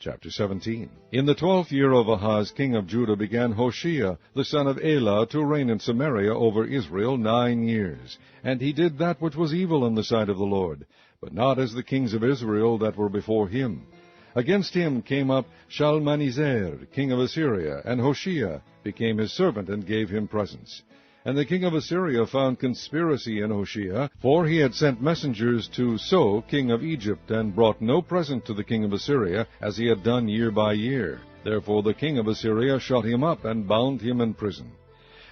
Chapter 17. In the 12th year of Ahaz, king of Judah, began Hoshea, the son of Elah, to reign in Samaria over Israel 9 years. And he did that which was evil in the sight of the Lord, but not as the kings of Israel that were before him. Against him came up Shalmaneser, king of Assyria, and Hoshea became his servant and gave him presents. And the king of Assyria found conspiracy in Hoshea, for he had sent messengers to So, king of Egypt, and brought no present to the king of Assyria, as he had done year by year. Therefore the king of Assyria shut him up, and bound him in prison.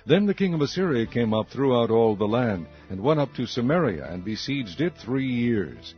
Then the king of Assyria came up throughout all the land, and went up to Samaria, and besieged it 3 years.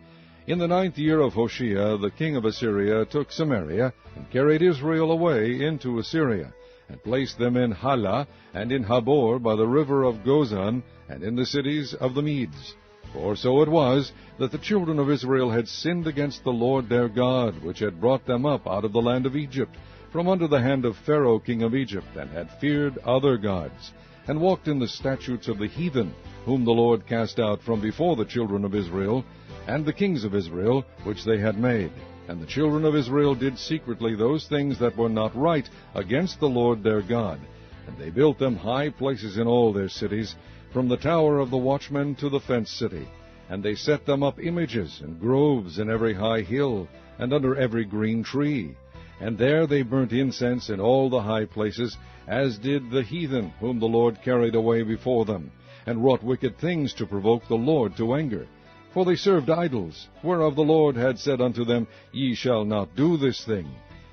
In the 9th year of Hoshea, the king of Assyria took Samaria, and carried Israel away into Assyria, and placed them in Halah, and in Habor by the river of Gozan, and in the cities of the Medes. For so it was, that the children of Israel had sinned against the Lord their God, which had brought them up out of the land of Egypt, from under the hand of Pharaoh king of Egypt, and had feared other gods, and walked in the statutes of the heathen, whom the Lord cast out from before the children of Israel, and the kings of Israel, which they had made. And the children of Israel did secretly those things that were not right against the Lord their God. And they built them high places in all their cities, from the tower of the watchman to the fenced city. And they set them up images and groves in every high hill, and under every green tree. And there they burnt incense in all the high places, as did the heathen, whom the Lord carried away before them, and wrought wicked things to provoke the Lord to anger. For they served idols, whereof the Lord had said unto them, Ye shall not do this thing.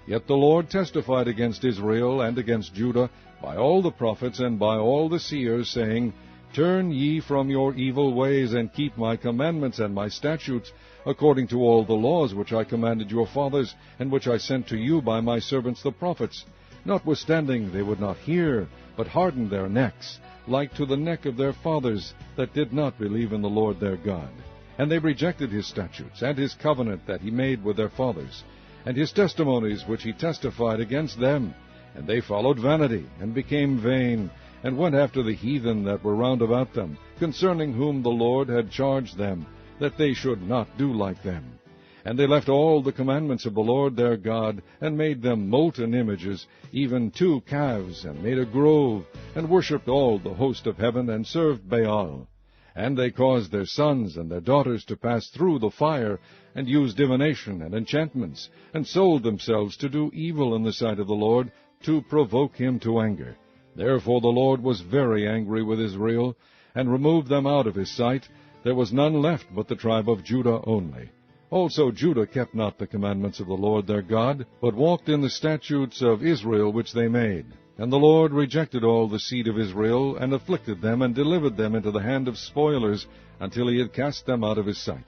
Yet the Lord testified against Israel and against Judah by all the prophets and by all the seers, saying, Turn ye from your evil ways, and keep my commandments and my statutes, according to all the laws which I commanded your fathers, and which I sent to you by my servants the prophets. Notwithstanding they would not hear, but hardened their necks, like to the neck of their fathers, that did not believe in the Lord their God. And they rejected his statutes, and his covenant that he made with their fathers, and his testimonies which he testified against them. And they followed vanity, and became vain, and went after the heathen that were round about them, concerning whom the Lord had charged them, that they should not do like them. And they left all the commandments of the Lord their God, and made them molten images, even 2 calves, and made a grove, and worshipped all the host of heaven, and served Baal. And they caused their sons and their daughters to pass through the fire, and used divination and enchantments, and sold themselves to do evil in the sight of the Lord, to provoke him to anger. Therefore the Lord was very angry with Israel, and removed them out of his sight. There was none left but the tribe of Judah only. Also Judah kept not the commandments of the Lord their God, but walked in the statutes of Israel which they made. And the Lord rejected all the seed of Israel, and afflicted them, and delivered them into the hand of spoilers, until he had cast them out of his sight.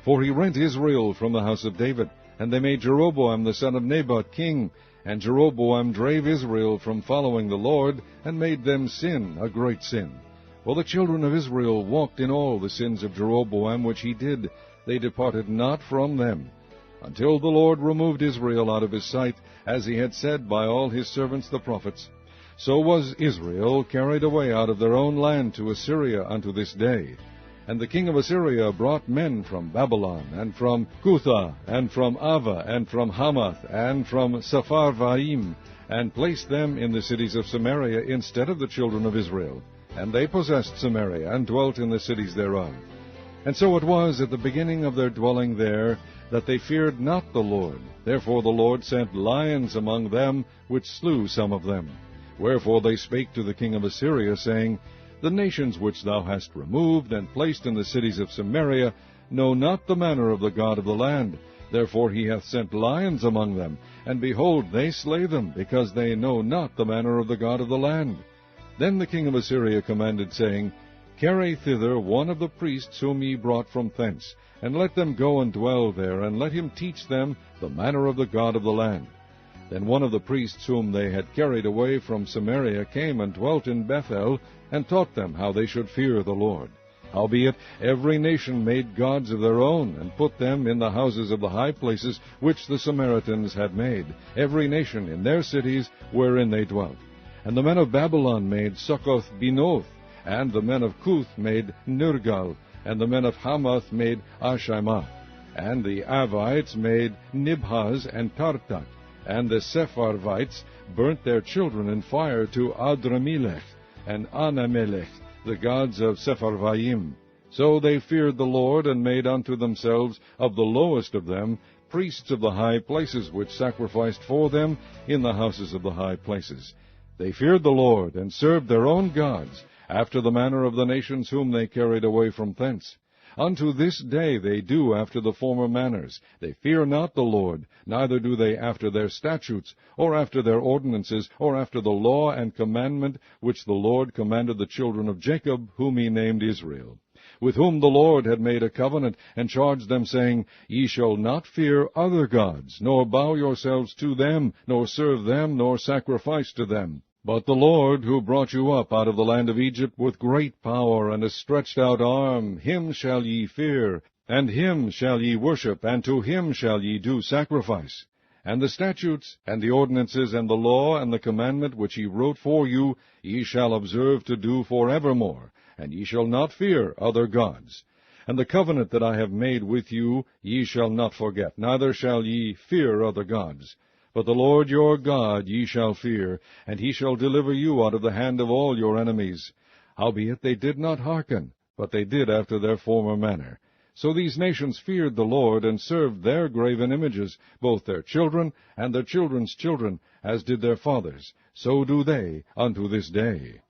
For he rent Israel from the house of David, and they made Jeroboam the son of Nebat king. And Jeroboam drave Israel from following the Lord, and made them sin a great sin. For the children of Israel walked in all the sins of Jeroboam which he did. They departed not from them, until the Lord removed Israel out of his sight, as he had said by all his servants the prophets. So was Israel carried away out of their own land to Assyria unto this day. And the king of Assyria brought men from Babylon, and from Cutha, and from Ava, and from Hamath, and from Sepharvaim, and placed them in the cities of Samaria instead of the children of Israel. And they possessed Samaria, and dwelt in the cities thereof. And so it was at the beginning of their dwelling there, that they feared not the Lord. Therefore the Lord sent lions among them, which slew some of them. Wherefore they spake to the king of Assyria, saying, The nations which thou hast removed, and placed in the cities of Samaria, know not the manner of the God of the land. Therefore he hath sent lions among them, and behold, they slay them, because they know not the manner of the God of the land. Then the king of Assyria commanded, saying, Carry thither one of the priests whom ye brought from thence, and let them go and dwell there, and let him teach them the manner of the God of the land. Then one of the priests whom they had carried away from Samaria came and dwelt in Bethel, and taught them how they should fear the Lord. Howbeit every nation made gods of their own, and put them in the houses of the high places which the Samaritans had made, every nation in their cities wherein they dwelt. And the men of Babylon made Succoth-Benoth, and the men of Cuth made Nergal, and the men of Hamath made Ashimah. And the Avites made Nibhaz and Tartak, and the Sepharvites burnt their children in fire to Adramelech and Anamelech, the gods of Sepharvaim. So they feared the Lord, and made unto themselves of the lowest of them priests of the high places, which sacrificed for them in the houses of the high places. They feared the Lord, and served their own gods, after the manner of the nations whom they carried away from thence. Unto this day they do after the former manners. They fear not the Lord, neither do they after their statutes, or after their ordinances, or after the law and commandment which the Lord commanded the children of Jacob, whom he named Israel, with whom the Lord had made a covenant, and charged them, saying, Ye shall not fear other gods, nor bow yourselves to them, nor serve them, nor sacrifice to them. But the Lord, who brought you up out of the land of Egypt with great power and a stretched out arm, him shall ye fear, and him shall ye worship, and to him shall ye do sacrifice. And the statutes, and the ordinances, and the law, and the commandment which he wrote for you, ye shall observe to do forevermore, and ye shall not fear other gods. And the covenant that I have made with you ye shall not forget, neither shall ye fear other gods. But the Lord your God ye shall fear, and he shall deliver you out of the hand of all your enemies. Howbeit they did not hearken, but they did after their former manner. So these nations feared the Lord, and served their graven images, both their children and their children's children, as did their fathers. So do they unto this day.